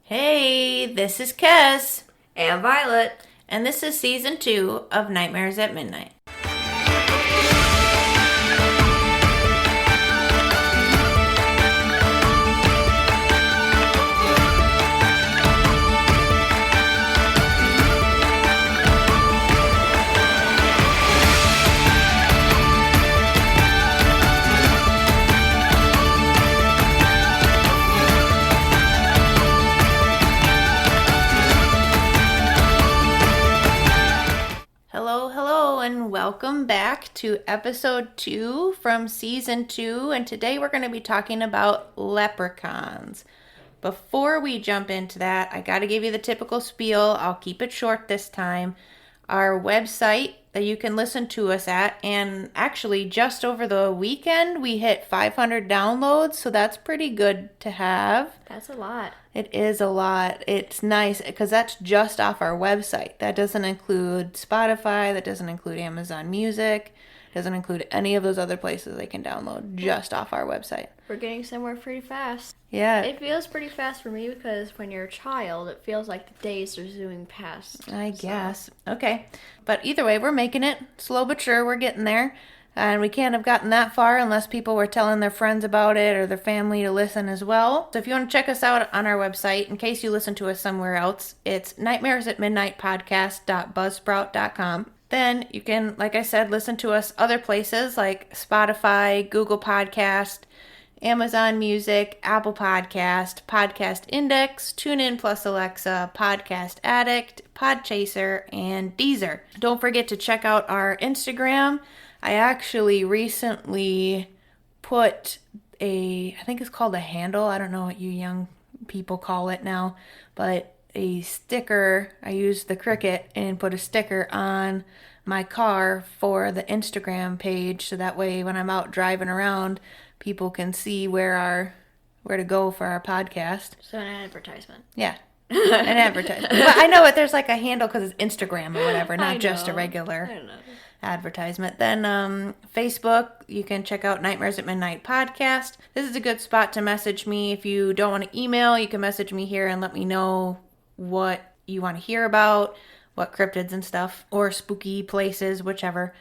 Hey, this is Kes. And Violet. And this is season 2 of Nightmares at Midnight. And welcome back to episode 2 from season 2, and today we're going to be talking about Leprechauns. Before we jump into that, I got to give you the typical spiel. I'll keep it short this time. Our website that you can listen to us at, and actually just over the weekend we hit 500 downloads, so that's pretty good to have. That's a lot. It is a lot. It's nice because that's just off our website. That doesn't include Spotify. That doesn't include Amazon Music. Doesn't include any of those other places they can download just off our website. We're getting somewhere pretty fast. Yeah. It feels pretty fast for me because when you're a child, it feels like the days are zooming past. I guess. Okay. But either way, we're making it. Slow but sure, we're getting there. And we can't have gotten that far unless people were telling their friends about it or their family to listen as well. So if you want to check us out on our website, in case you listen to us somewhere else, it's nightmaresatmidnightpodcast.buzzsprout.com. Then you can, like I said, listen to us other places like Spotify, Google Podcast, Amazon Music, Apple Podcast, Podcast Index, TuneIn plus Alexa, Podcast Addict, Podchaser, and Deezer. Don't forget to check out our Instagram. I actually recently put I think it's called a handle. I don't know what you young people call it now, but a sticker. I used the Cricut and put a sticker on my car for the Instagram page, so that way when I'm out driving around, people can see where to go for our podcast. So an advertisement. Yeah. An advertisement. Well, I know it. There's like a handle because it's Instagram or whatever, not just a regular advertisement. Then Facebook, you can check out Nightmares at Midnight Podcast. This is a good spot to message me. If you don't want to email, you can message me here and let me know what you want to hear about, what cryptids and stuff, or spooky places, whichever.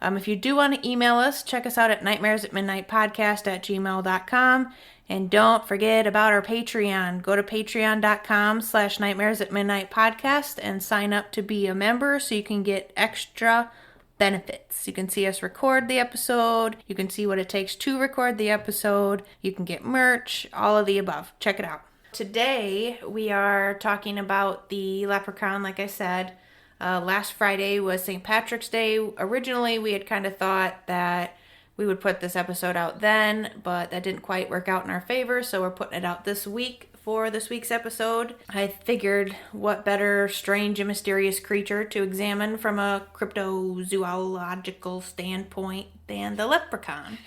If you do want to email us, check us out at nightmaresatmidnightpodcast@gmail.com. And don't forget about our Patreon. Go to patreon.com/nightmaresatmidnightpodcast and sign up to be a member so you can get extra benefits. You can see us record the episode. You can see what it takes to record the episode. You can get merch, all of the above. Check it out. Today, we are talking about the leprechaun, like I said. Last Friday was St. Patrick's Day. Originally, we had kind of thought that we would put this episode out then, but that didn't quite work out in our favor, so we're putting it out this week for this week's episode. I figured what better strange and mysterious creature to examine from a cryptozoological standpoint than the leprechaun.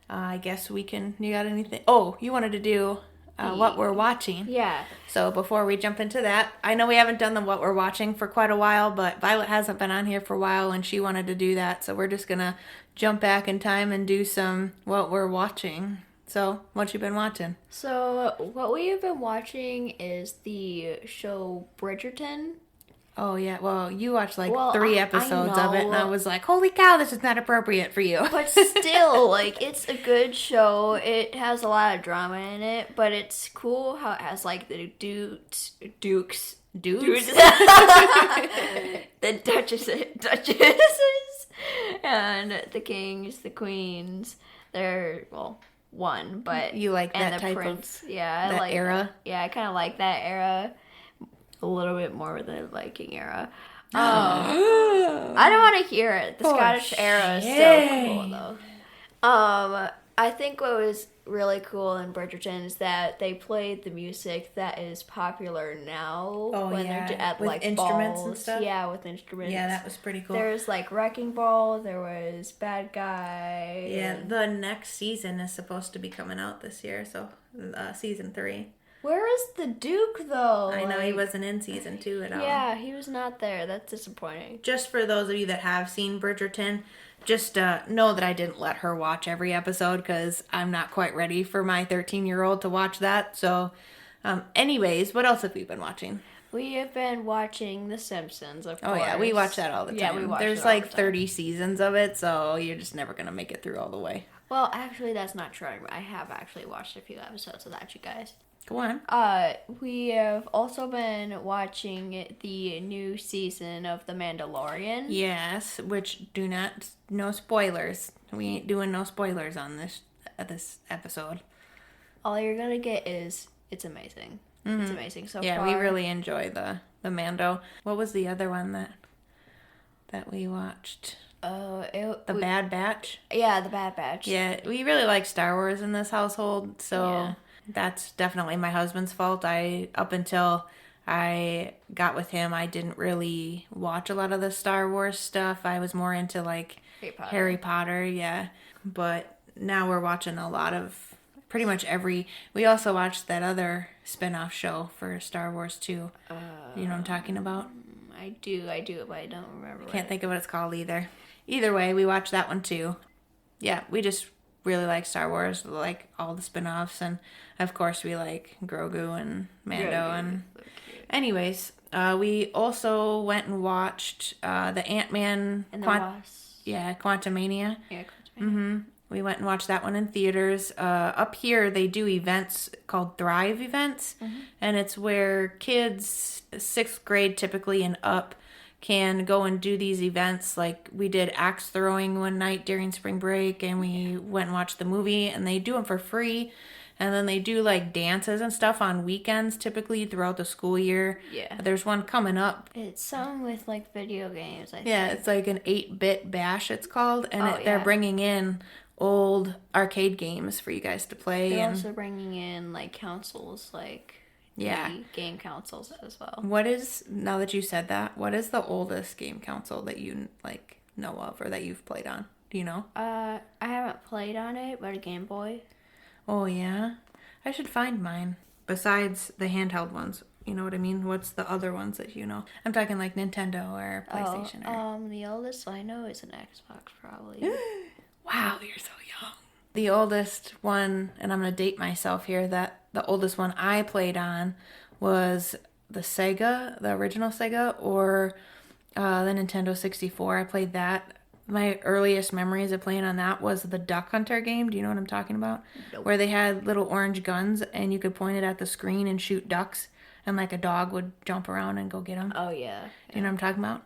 I guess we can... You got anything? Oh, you wanted to do... what we're watching. Yeah. So before we jump into that, I know we haven't done the what we're watching for quite a while, but Violet hasn't been on here for a while and she wanted to do that. So we're just going to jump back in time and do some what we're watching. So what you been watching? So what we have been watching is the show Bridgerton. Oh, yeah. Well, you watched 3 episodes of it, and I was like, holy cow, this is not appropriate for you. But still, it's a good show. It has a lot of drama in it, but it's cool how it has, the dukes? The duchesses, and the kings, the queens. They're, one, but... You like that the type prince. of... Yeah, I that like era? Yeah, I kind of like that era. A little bit more than the Viking era. I don't want to hear it. The Scottish era is so cool, though. I think what was really cool in Bridgerton is that they played the music that is popular now when they're at with instruments balls. And stuff. Yeah, with instruments. Yeah, that was pretty cool. There was Wrecking Ball. There was Bad Guy. Yeah, the next season is supposed to be coming out this year, so season 3. Where is the Duke, though? I know he wasn't in season 2 at all. Yeah, he was not there. That's disappointing. Just for those of you that have seen Bridgerton, just know that I didn't let her watch every episode because I'm not quite ready for my 13-year-old to watch that. So Anyways, what else have we been watching? We have been watching The Simpsons, of course. Oh, yeah, we watch that all the time. Yeah, we watch There's it all like the time. 30 seasons of it, so you're just never going to make it through all the way. Well, actually, that's not true. I have actually watched a few episodes of that, you guys. Go on. We have also been watching the new season of The Mandalorian. Yes, which no spoilers. We ain't doing no spoilers on this episode. All you're gonna get is it's amazing. Mm-hmm. It's amazing so far. Yeah, we really enjoy the Mando. What was the other one that we watched? Bad Batch? Yeah, The Bad Batch. Yeah, we really like Star Wars in this household, so that's definitely my husband's fault. Up until I got with him, I didn't really watch a lot of the Star Wars stuff. I was more into like Harry Potter, yeah. But now we're watching a lot of pretty much we also watched that other spin-off show for Star Wars too. You know what I'm talking about? I do, but I don't remember. Can't think of what it's called either. Either way, we watched that one too. Yeah, we just really like Star Wars, like all the spin-offs, and of course we like Grogu and Mando. Anyways, we also went and watched the Ant-Man and the Wasp. Yeah, Quantumania. Yeah, Quantumania. Mm-hmm. We went and watched that one in theaters. Up here, they do events called Thrive events, and it's where kids, 6th grade typically and up, can go and do these events. Like we did axe throwing one night during spring break, and we went and watched the movie, and they do them for free. And then they do like dances and stuff on weekends typically throughout the school year. Yeah. There's one coming up. It's some with like video games, I think. Yeah, it's like an 8-bit bash it's called, and they're bringing in old arcade games for you guys to play. They're also bringing in like consoles, like game consoles as well. Now that you said that, what is the oldest game console that you like know of or that you've played on? Do you know? I haven't played on it, but a Game Boy. Oh yeah, I should find mine. Besides the handheld ones, you know what I mean? What's the other ones that you know? I'm talking like Nintendo or PlayStation. The oldest I know is an Xbox, probably. Wow, you're so young. The oldest one, and I'm going to date myself here, that the oldest one I played on was the original Sega, or the Nintendo 64. I played that. My earliest memories of playing on that was the Duck Hunter game. Do you know what I'm talking about? Nope. Where they had little orange guns, and you could point it at the screen and shoot ducks, and like a dog would jump around and go get them. Oh, yeah. Do you know what I'm talking about?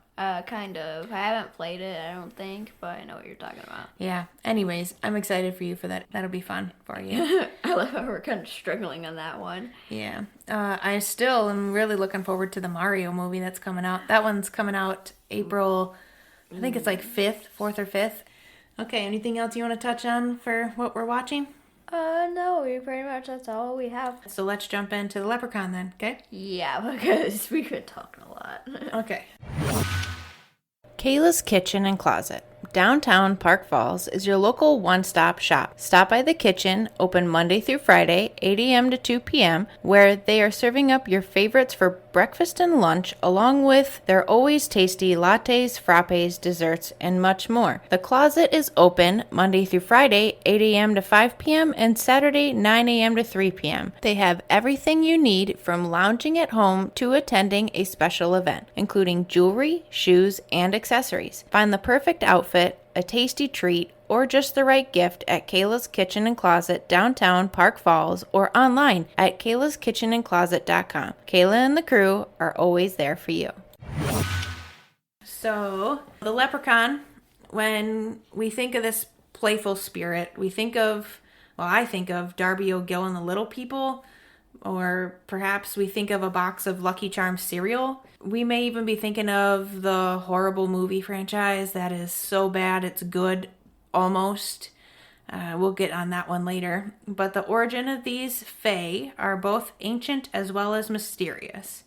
Kind of. I haven't played it, I don't think, but I know what you're talking about. Yeah. Anyways, I'm excited for you for that. That'll be fun for you. I love how we're kind of struggling on that one. Yeah. I still am really looking forward to the Mario movie that's coming out. That one's coming out April, I think it's like 4th or 5th. Okay, anything else you want to touch on for what we're watching? No, that's all we have. So let's jump into the Leprechaun then, okay? Yeah, because we've been talking a lot. Okay. Kayla's Kitchen and Closet. Downtown Park Falls is your local one-stop shop. Stop by the kitchen, open Monday through Friday, 8 a.m. to 2 p.m., where they are serving up your favorites for breakfast and lunch, along with their always tasty lattes, frappes, desserts, and much more. The Closet is open Monday through Friday, 8 a.m. to 5 p.m., and Saturday, 9 a.m. to 3 p.m. They have everything you need from lounging at home to attending a special event, including jewelry, shoes, and accessories. Find the perfect outfit, a tasty treat, or just the right gift at Kayla's Kitchen and Closet, downtown Park Falls, or online at kaylaskitchenandcloset.com. Kayla and the crew are always there for you. So, the Leprechaun, when we think of this playful spirit, I think of Darby O'Gill and the Little People, or perhaps we think of a box of Lucky Charms cereal. We may even be thinking of the horrible movie franchise that is so bad it's good, almost. We'll get on that one later. But the origin of these fae are both ancient as well as mysterious.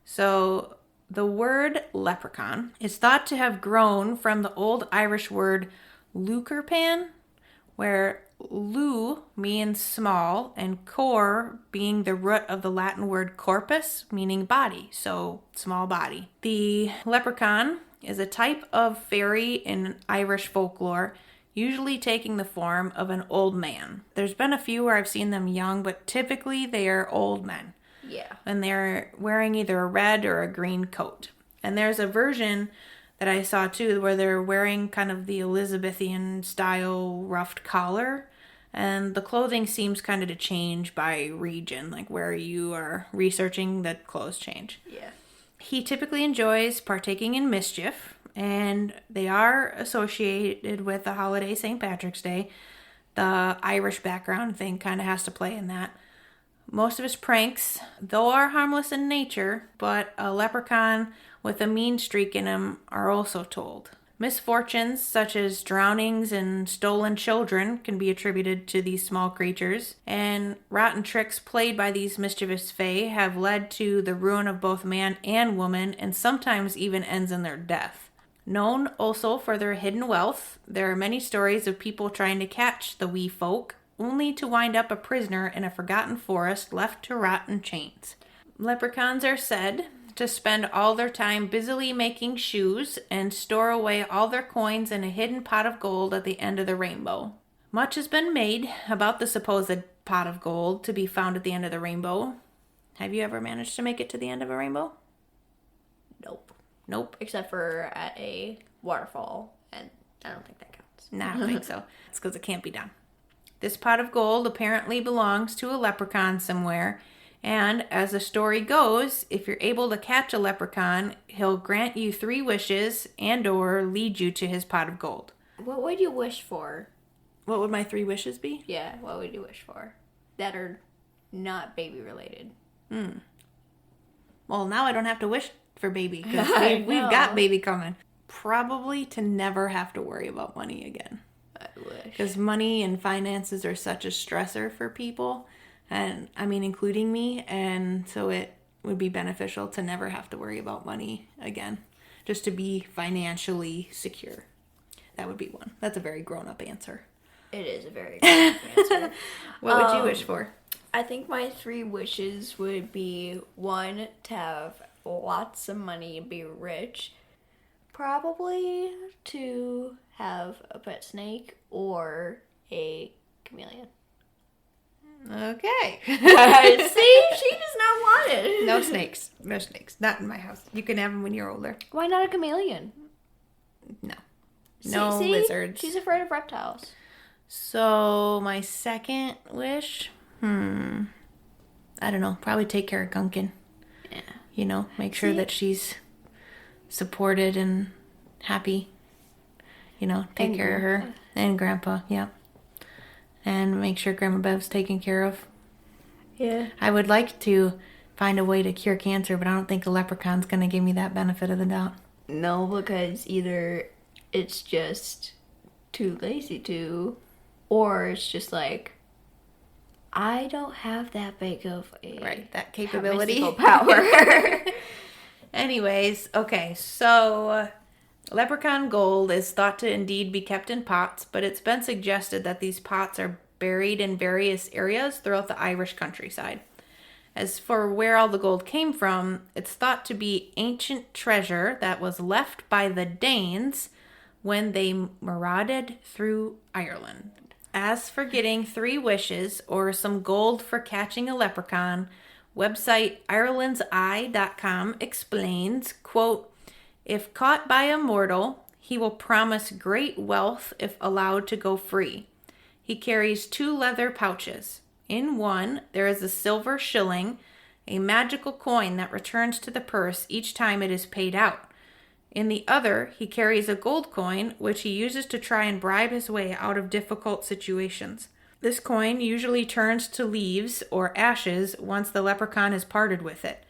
So the word leprechaun is thought to have grown from the old Irish word leucerpan, where leu means small, and cor being the root of the Latin word corpus, meaning body, so small body. The leprechaun is a type of fairy in Irish folklore. usually taking the form of an old man. There's been a few where I've seen them young, but typically they are old men. Yeah. And they're wearing either a red or a green coat. And there's a version that I saw too where they're wearing kind of the Elizabethan style ruffed collar. And the clothing seems kind of to change by region, like where you are researching, the clothes change. Yeah. He typically enjoys partaking in mischief, and they are associated with the holiday St. Patrick's Day. The Irish background thing kind of has to play in that. Most of his pranks, though, are harmless in nature, but a leprechaun with a mean streak in him are also told. Misfortunes such as drownings and stolen children can be attributed to these small creatures, and rotten tricks played by these mischievous fae have led to the ruin of both man and woman, and sometimes even ends in their death. Known also for their hidden wealth, there are many stories of people trying to catch the wee folk, only to wind up a prisoner in a forgotten forest left to rot in chains. Leprechauns are said to spend all their time busily making shoes and store away all their coins in a hidden pot of gold at the end of the rainbow. Much has been made about the supposed pot of gold to be found at the end of the rainbow. Have you ever managed to make it to the end of a rainbow? Nope. Except for at a waterfall, and I don't think that counts. No, I don't think so. It's because it can't be done. This pot of gold apparently belongs to a leprechaun somewhere, and as the story goes, if you're able to catch a leprechaun, he'll grant you 3 wishes and or lead you to his pot of gold. What would you wish for? What would my 3 wishes be? Yeah, what would you wish for? That are not baby related. Well, now I don't have to wish for baby, because we've got baby coming. Probably to never have to worry about money again. I wish. Because money and finances are such a stressor for people, and I mean, including me, and so it would be beneficial to never have to worry about money again, just to be financially secure. That would be one. That's a very grown-up answer. It is a very good answer. What would you wish for? I think my 3 wishes would be 1, to have lots of money and be rich. Probably to have a pet snake or a chameleon. Okay. See? She does not want it. No snakes. No snakes. Not in my house. You can have them when you're older. Why not a chameleon? No. No See? lizards. She's afraid of reptiles. So, my second wish? I don't know. Probably take care of Gunkin. Yeah. You know, make sure that she's supported and happy. You know, take care of her. And Grandpa, yeah. And make sure Grandma Bev's taken care of. Yeah. I would like to find a way to cure cancer, but I don't think a leprechaun's going to give me that benefit of the doubt. No, because either it's just too lazy to, or it's just like, I don't have that big of a that capability. mystical power. Anyways, okay, so leprechaun gold is thought to indeed be kept in pots, but it's been suggested that these pots are buried in various areas throughout the Irish countryside. As for where all the gold came from, it's thought to be ancient treasure that was left by the Danes when they marauded through Ireland. As for getting 3 wishes or some gold for catching a leprechaun, website IrelandsEye.com explains, quote, if caught by a mortal, he will promise great wealth if allowed to go free. He carries 2 leather pouches. In one, there is a silver shilling, a magical coin that returns to the purse each time it is paid out. In the other, he carries a gold coin, which he uses to try and bribe his way out of difficult situations. This coin usually turns to leaves or ashes once the leprechaun has parted with it.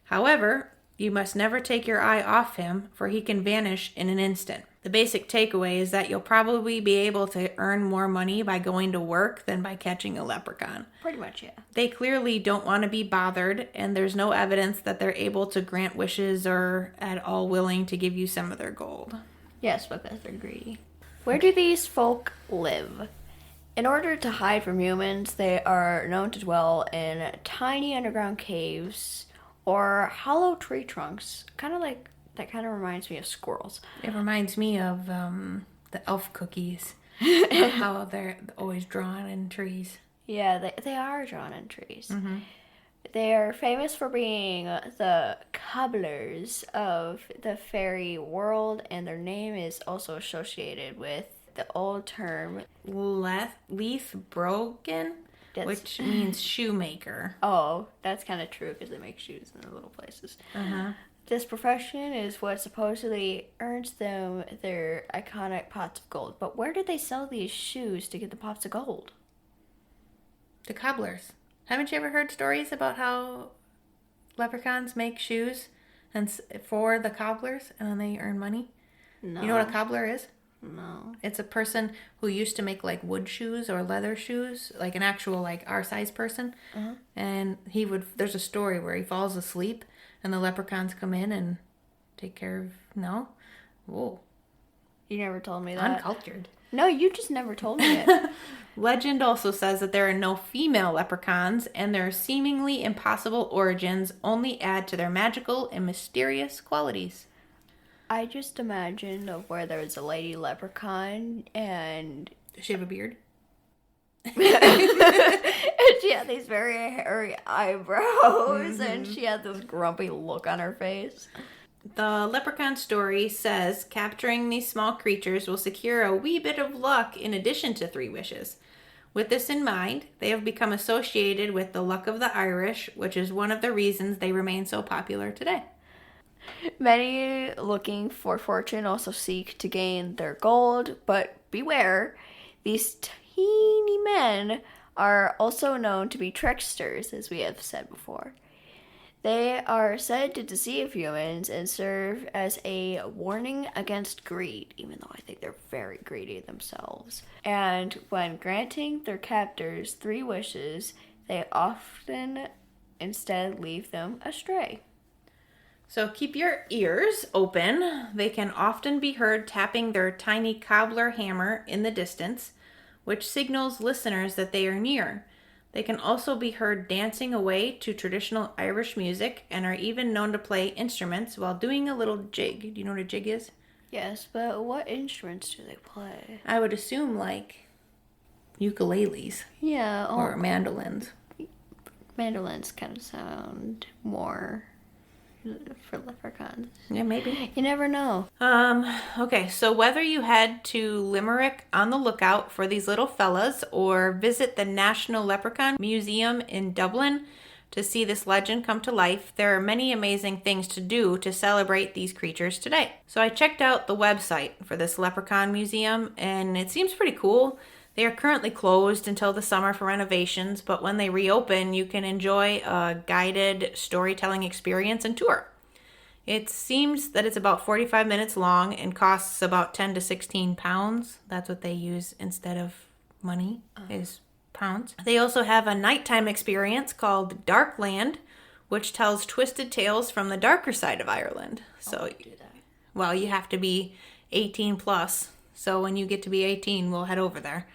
However, you must never take your eye off him, for he can vanish in an instant. The basic takeaway is that you'll probably be able to earn more money by going to work than by catching a leprechaun. Pretty much, yeah. They clearly don't want to be bothered, and there's no evidence that they're able to grant wishes or at all willing to give you some of their gold. Yes, because they're greedy. Where do these folk live? In order to hide from humans, they are known to dwell in tiny underground caves or hollow tree trunks. That kind of reminds me of squirrels. It reminds me of the elf cookies. How they're always drawn in trees. Yeah, they are drawn in trees. Mm-hmm. They are famous for being the cobblers of the fairy world, and their name is also associated with the old term Leithbrogen, which means shoemaker. Oh, that's kind of true because they make shoes in the little places. Uh-huh. This profession is what supposedly earns them their iconic pots of gold. But where did they sell these shoes to get the pots of gold? The cobblers. Haven't you ever heard stories about how leprechauns make shoes and for the cobblers and then they earn money? No. You know what a cobbler is? No. It's a person who used to make like wood shoes or leather shoes, like an actual like our size person. Uh-huh. And there's a story where he falls asleep and the leprechauns come in and take care of, no? Whoa. You never told me that. Uncultured. No, you just never told me it. Legend also says that there are no female leprechauns, and their seemingly impossible origins only add to their magical and mysterious qualities. I just imagined of where there's a lady leprechaun, and... Does she have a beard? And she had these very hairy eyebrows, and she had this grumpy look on her face. The leprechaun story says capturing these small creatures will secure a wee bit of luck in addition to 3 wishes. With this in mind, they have become associated with the luck of the Irish, which is one of the reasons they remain so popular today. Many looking for fortune also seek to gain their gold, but beware, these teeny men are also known to be tricksters, as we have said before. They are said to deceive humans and serve as a warning against greed, even though I think they're very greedy themselves. And when granting their captors 3 wishes, they often instead leave them astray. So keep your ears open. They can often be heard tapping their tiny cobbler hammer in the distance, which signals listeners that they are near. They can also be heard dancing away to traditional Irish music and are even known to play instruments while doing a little jig. Do you know what a jig is? Yes, but what instruments do they play? I would assume like ukuleles. Yeah. Or mandolins. Mandolins kind of sound more for leprechauns. Yeah, maybe. You never know. Okay, so whether you head to Limerick on the lookout for these little fellas or visit the National Leprechaun Museum in Dublin to see this legend come to life, there are many amazing things to do to celebrate these creatures today. So I checked out the website for this Leprechaun Museum and it seems pretty cool. They are currently closed until the summer for renovations, but when they reopen, you can enjoy a guided storytelling experience and tour. It seems that it's about 45 minutes long and costs about 10 to 16 pounds. That's what they use instead of money, is pounds. They also have a nighttime experience called Darkland, which tells twisted tales from the darker side of Ireland. So, well, you have to be 18 plus. So when you get to be 18, we'll head over there.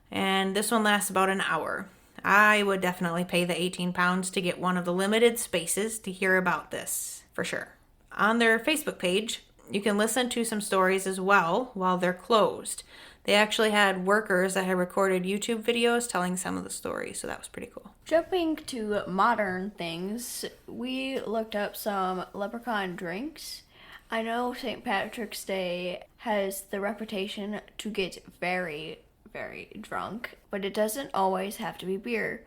And this one lasts about an hour. I would definitely pay the 18 pounds to get one of the limited spaces to hear about this, for sure. On their Facebook page, you can listen to some stories as well while they're closed. They actually had workers that had recorded YouTube videos telling some of the stories, so that was pretty cool. Jumping to modern things, we looked up some leprechaun drinks. I know St. Patrick's Day has the reputation to get very, very drunk, but it doesn't always have to be beer.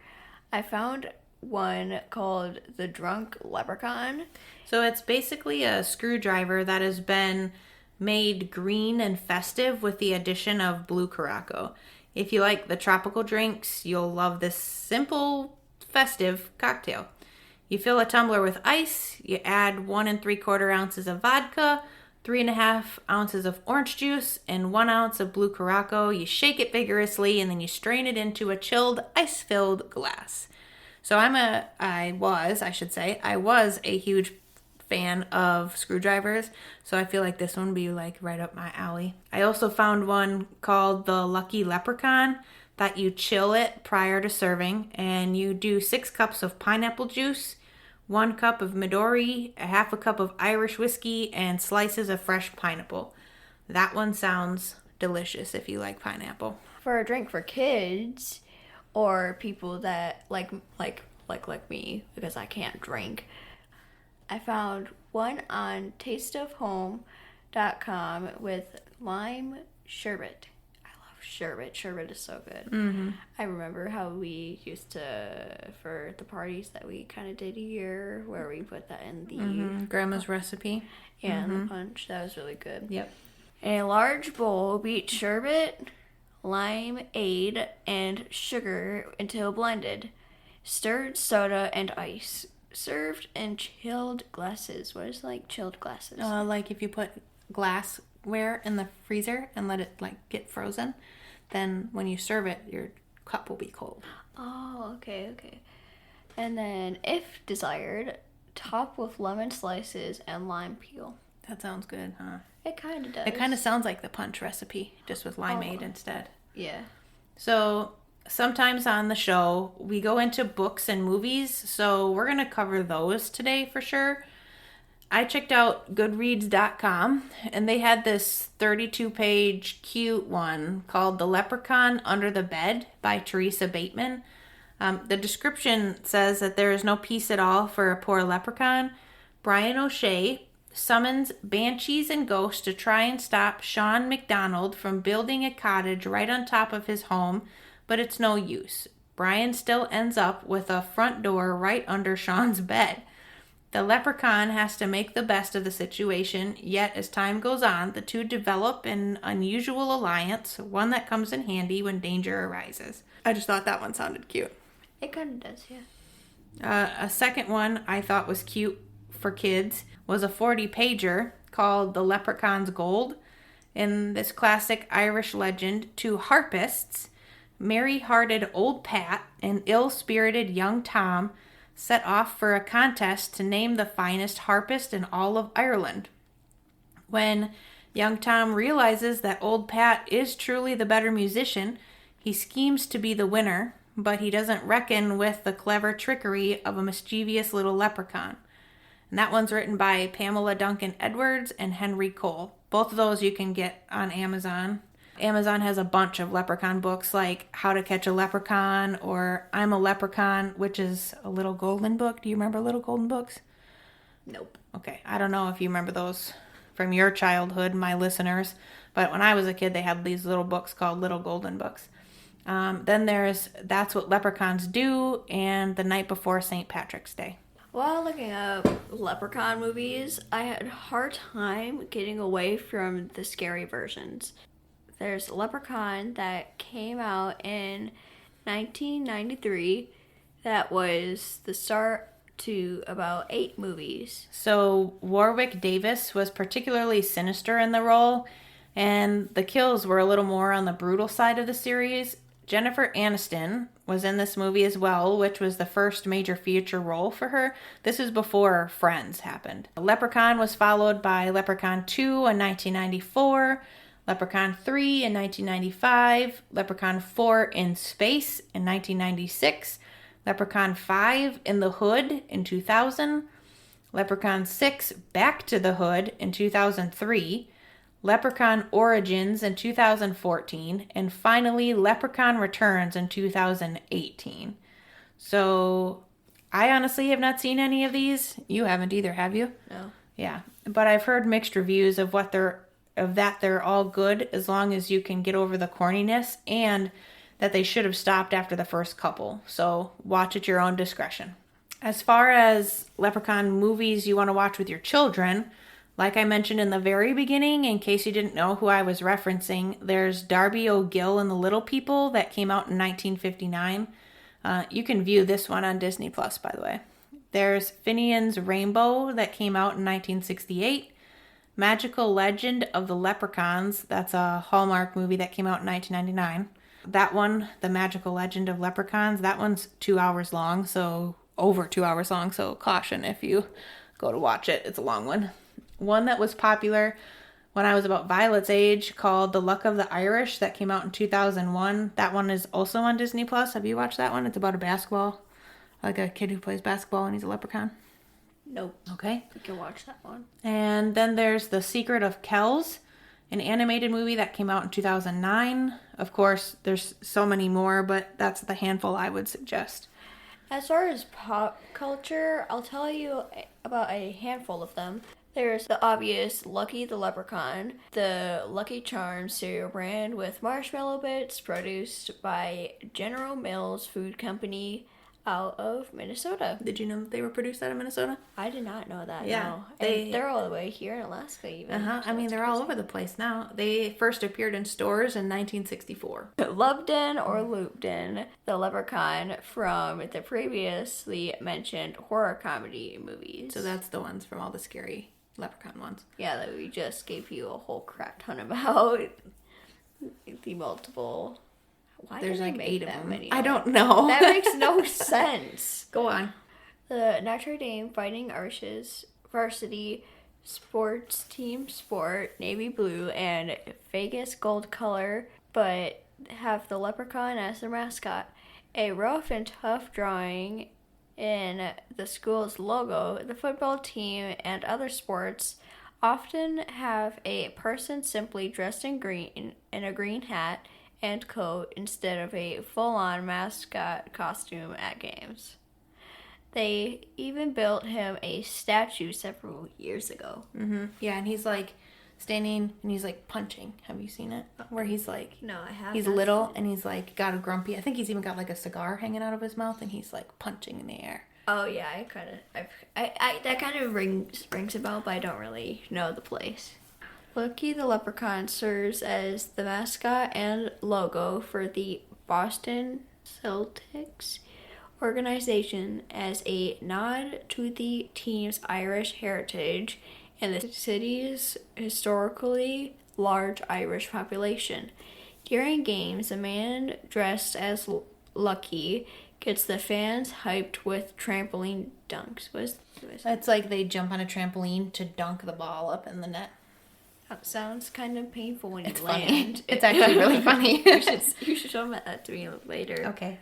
I found one called the Drunk Leprechaun. So it's basically a screwdriver that has been made green and festive with the addition of blue Curaçao. If you like the tropical drinks, you'll love this simple, festive cocktail. You fill a tumbler with ice, you add 1 3/4 ounces of vodka, 3.5 ounces of orange juice, and 1 ounce of blue Curaçao. You shake it vigorously, and then you strain it into a chilled, ice-filled glass. So I was a huge fan of screwdrivers, so I feel like this one would be like right up my alley. I also found one called the Lucky Leprechaun that you chill it prior to serving, and you do 6 cups of pineapple juice, 1 cup of Midori, a 1/2 cup of Irish whiskey, and slices of fresh pineapple. That one sounds delicious if you like pineapple. For a drink for kids or people that like me, because I can't drink, I found one on tasteofhome.com with lime sherbet. I love sherbet. Sherbet is so good. Mm-hmm. I remember how we used to, for the parties that we kind of did here, where we put that in the... Grandma's recipe. Yeah, and the punch. That was really good. Yep. In a large bowl, beat sherbet, limeade, and sugar until blended. Stirred soda and ice. Served in chilled glasses. What is like chilled glasses? Like if you put glassware in the freezer and let it like get frozen, then when you serve it, your cup will be cold. Oh, okay. And then, if desired, top with lemon slices and lime peel. That sounds good, huh? It kind of does. It kind of sounds like the punch recipe, just with limeade instead. Yeah. So sometimes on the show, we go into books and movies, so we're going to cover those today for sure. I checked out Goodreads.com, and they had this 32-page cute one called The Leprechaun Under the Bed by Teresa Bateman. The description says that there is no peace at all for a poor leprechaun. Brian O'Shea summons banshees and ghosts to try and stop Sean McDonald from building a cottage right on top of his home, but it's no use. Brian still ends up with a front door right under Sean's bed. The leprechaun has to make the best of the situation, yet as time goes on, the two develop an unusual alliance, one that comes in handy when danger arises. I just thought that one sounded cute. It kind of does, yeah. A second one I thought was cute for kids was a 40-pager called The Leprechaun's Gold. In this classic Irish legend, two harpists, merry-hearted old Pat and ill-spirited young Tom, set off for a contest to name the finest harpist in all of Ireland. When young Tom realizes that old Pat is truly the better musician, he schemes to be the winner, but he doesn't reckon with the clever trickery of a mischievous little leprechaun. And that one's written by Pamela Duncan Edwards and Henry Cole. Both of those you can get on Amazon. Amazon has a bunch of leprechaun books like How to Catch a Leprechaun or I'm a Leprechaun, which is a Little Golden book. Do you remember Little Golden books? Nope. Okay, I don't know if you remember those from your childhood, my listeners, but when I was a kid, they had these little books called Little Golden books. Then there's That's What Leprechauns Do and The Night Before St. Patrick's Day. While looking up leprechaun movies, I had a hard time getting away from the scary versions. There's Leprechaun that came out in 1993 that was the start to about 8 movies. So Warwick Davis was particularly sinister in the role, and the kills were a little more on the brutal side of the series. Jennifer Aniston was in this movie as well, which was the first major feature role for her. This is before Friends happened. Leprechaun was followed by Leprechaun 2 in 1994, Leprechaun 3 in 1995, Leprechaun 4 in Space in 1996, Leprechaun 5 in the Hood in 2000, Leprechaun 6 Back to the Hood in 2003, Leprechaun Origins in 2014, and finally Leprechaun Returns in 2018. So I honestly have not seen any of these. You haven't either, have you? No. Yeah, but I've heard mixed reviews of that they're all good as long as you can get over the corniness, and that they should have stopped after the first couple. So watch at your own discretion. As far as Leprechaun movies you want to watch with your children, like I mentioned in the very beginning, in case you didn't know who I was referencing, there's Darby O'Gill and the Little People that came out in 1959. You can view this one on Disney Plus, by the way. There's Finian's Rainbow that came out in 1968. Magical Legend of the Leprechauns, that's a Hallmark movie that came out in 1999. That one, The Magical Legend of Leprechauns, that one's 2 hours long, so over 2 hours long, so caution if you go to watch it. It's a long one. One that was popular when I was about Violet's age called The Luck of the Irish that came out in 2001. That one is also on Disney Plus. Have you watched that one? It's about a basketball, like a kid who plays basketball and he's a leprechaun. Nope. Okay. We can watch that one. And then there's The Secret of Kells. an animated movie that came out in 2009. Of course, there's so many more, but that's the handful I would suggest. As far as pop culture, I'll tell you about a handful of them. There's the obvious Lucky the Leprechaun, the Lucky Charms cereal brand with marshmallow bits, produced by General Mills Food Company out of Minnesota. Did you know that they were produced out of Minnesota? I did not know that. Yeah, no. They're all the way here in Alaska, even. So I mean, they're all over the place now. They first appeared in stores in 1964. Lubden or Loopden, the leprechaun from the previously mentioned horror comedy movies. So that's the ones from all the scary leprechaun ones. Yeah, that we just gave you a whole crap ton about. The multiple. Why There's like 8 of them. Many? I don't know. That makes no sense. Go on. The Notre Dame Fighting Irish varsity sports team sport navy blue and Vegas gold color, but have the leprechaun as their mascot. A rough and tough drawing in the school's logo. The football team and other sports often have a person simply dressed in green in a green hat and coat instead of a full-on mascot costume at games. They even built him a statue several years ago. Mm-hmm. Yeah, and he's like standing and he's like punching. Have you seen it? Where he's like, no, I haven't. He's little and he's like got a grumpy. I think he's even got like a cigar hanging out of his mouth and he's like punching in the air. Oh yeah, I that kind of rings a bell, but I don't really know the place. Lucky the Leprechaun serves as the mascot and logo for the Boston Celtics organization as a nod to the team's Irish heritage and the city's historically large Irish population. During games, a man dressed as Lucky gets the fans hyped with trampoline dunks. It's like they jump on a trampoline to dunk the ball up in the net. That sounds kind of painful when It's you funny. land. It's actually really funny. You should show that to me later. Okay.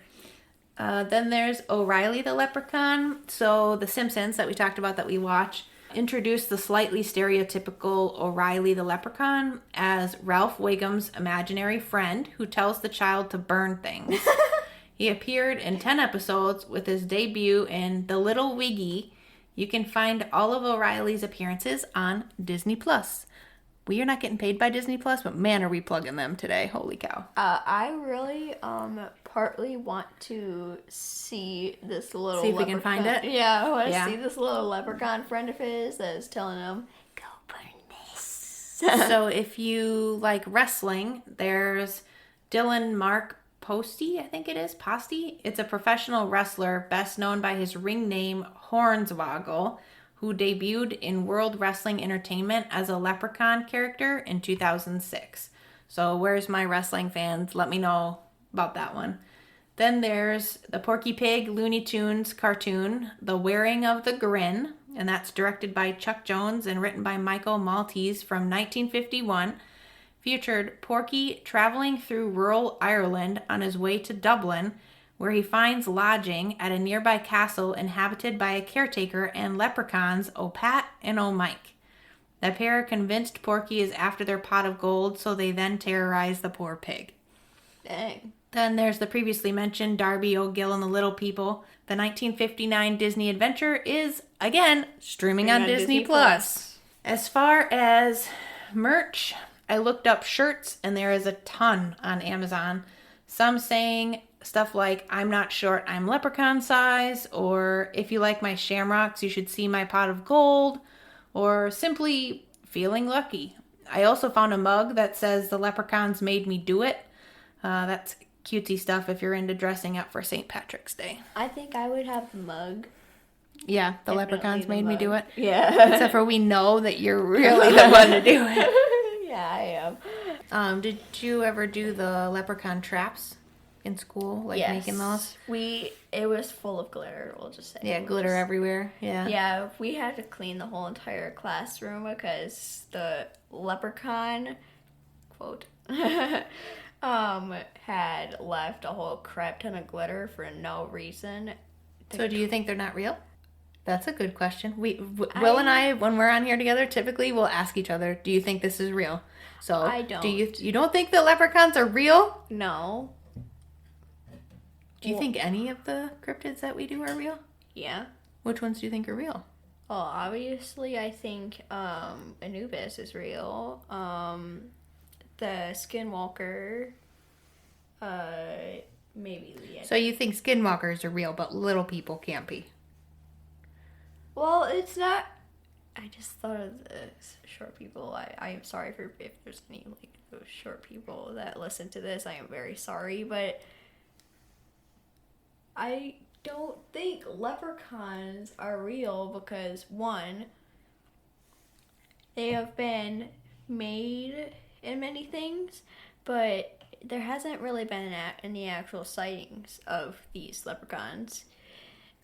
Then there's O'Reilly the Leprechaun. So The Simpsons that we talked about that we watch introduced the slightly stereotypical O'Reilly the Leprechaun as Ralph Wiggum's imaginary friend who tells the child to burn things. He appeared in 10 episodes with his debut in The Little Wiggy. You can find all of O'Reilly's appearances on Disney+. We are not getting paid by Disney+, but man, are we plugging them today. Holy cow. I really partly want to see this little See if leprechaun. we can find it? Yeah, I want to see this little leprechaun friend of his that is telling him, go burn this. So if you like wrestling, there's Dylan Mark Posty, I think it is. Posty. It's a professional wrestler best known by his ring name Hornswoggle, who debuted in World Wrestling Entertainment as a leprechaun character in 2006. So where's my wrestling fans? Let me know about that one. Then there's the Porky Pig Looney Tunes cartoon, The Wearing of the Grin, and that's directed by Chuck Jones and written by Michael Maltese from 1951. Featured Porky traveling through rural Ireland on his way to Dublin, where he finds lodging at a nearby castle inhabited by a caretaker and leprechauns O'Pat and O'Mike. The pair are convinced Porky is after their pot of gold, so they then terrorize the poor pig. Dang. Then there's the previously mentioned Darby O'Gill and the Little People. The 1959 Disney adventure is, again, streaming on Disney+. As far as merch, I looked up shirts, and there is a ton on Amazon. Some saying stuff like, I'm not short, I'm leprechaun size, or if you like my shamrocks, you should see my pot of gold, or simply feeling lucky. I also found a mug that says the leprechauns made me do it. That's cutesy stuff if you're into dressing up for St. Patrick's Day. I think I would have the mug. Yeah, the leprechauns made me do it. Yeah. Except for we know that you're really the one to do it. Yeah, I am. Did you ever do the leprechaun traps in school? Like making those? It was full of glitter, we'll just say. Yeah, glitter everywhere. Yeah. Yeah, we had to clean the whole entire classroom because the leprechaun, quote, had left a whole crap ton of glitter for no reason. So do you think they're not real? That's a good question. Will and I, when we're on here together, typically we'll ask each other, do you think this is real? So I don't. You don't think the leprechauns are real? No. Do you think any of the cryptids that we do are real? Yeah. Which ones do you think are real? Well, obviously, I think Anubis is real. The Skinwalker, maybe Leah. So you think skinwalkers are real, but little people can't be? Well, it's not. I just thought of the short people. I am sorry for if there's any like those short people that listen to this. I am very sorry, but I don't think leprechauns are real because one, they have been made in many things, but there hasn't really been any actual sightings of these leprechauns.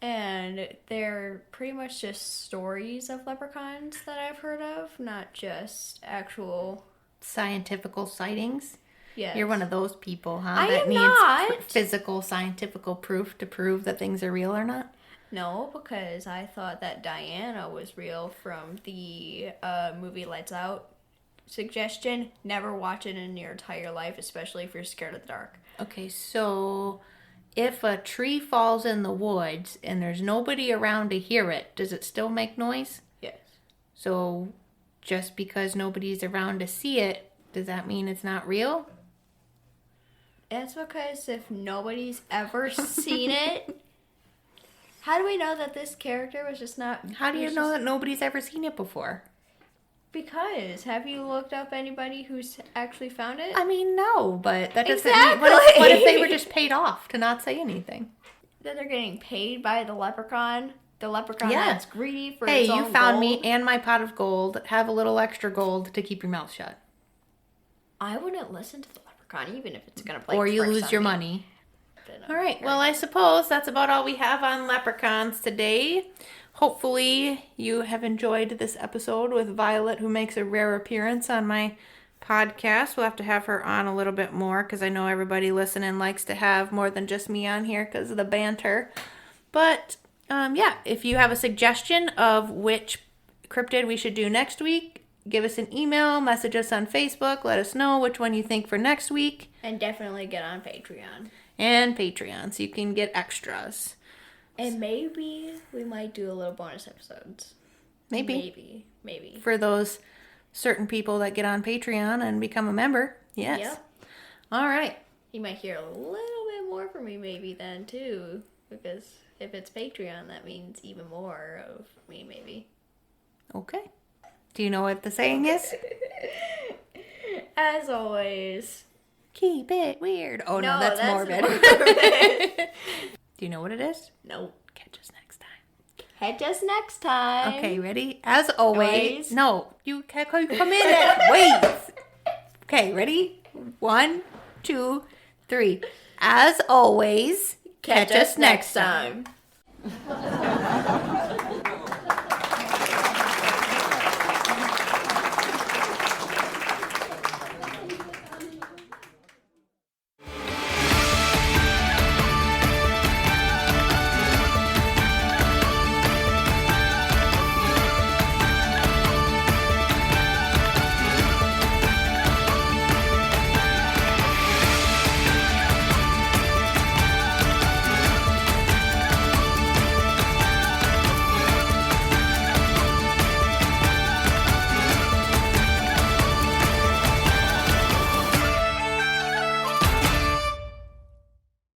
And they're pretty much just stories of leprechauns that I've heard of, not just actual scientifical sightings? Yes. You're one of those people, huh? I that am needs not. Physical, scientific proof to prove that things are real or not? No, because I thought that Diana was real from the movie Lights Out. Suggestion, never watch it in your entire life, especially if you're scared of the dark. Okay, so if a tree falls in the woods and there's nobody around to hear it, does it still make noise? Yes. So just because nobody's around to see it, does that mean it's not real? It's because if nobody's ever seen it, how do we know that this character was just not... How do you know that nobody's ever seen it before? Because have you looked up anybody who's actually found it? I mean, no, but that doesn't exactly. mean... What if they were just paid off to not say anything? That they're getting paid by the leprechaun? The leprechaun that's greedy for its its own gold? Hey, you found gold? me and my pot of gold. Have a little extra gold to keep your mouth shut. I wouldn't listen to the leprechaun, even if it's going to play or you tricks lose on your me. money. All right, well, I suppose that's about all we have on leprechauns today. Hopefully you have enjoyed this episode with Violet, who makes a rare appearance on my podcast. We'll have to have her on a little bit more because I know everybody listening likes to have more than just me on here because of the banter. But, yeah, if you have a suggestion of which cryptid we should do next week, give us an email, message us on Facebook, let us know which one you think for next week. And definitely get on Patreon. And Patreon, so you can get extras. And maybe we might do a little bonus episodes. Maybe. For those certain people that get on Patreon and become a member. Yes. Yep. All right. You might hear a little bit more from me maybe then, too. Because if it's Patreon, that means even more of me, maybe. Okay. Do you know what the saying is? As always, keep it weird. Oh, no, that's morbid. Do you know what it is? Nope. Catch us next time. Catch us next time. Okay, ready? As always. No, you can't come in and wait. Okay, ready? 1, 2, 3. As always, catch us next time.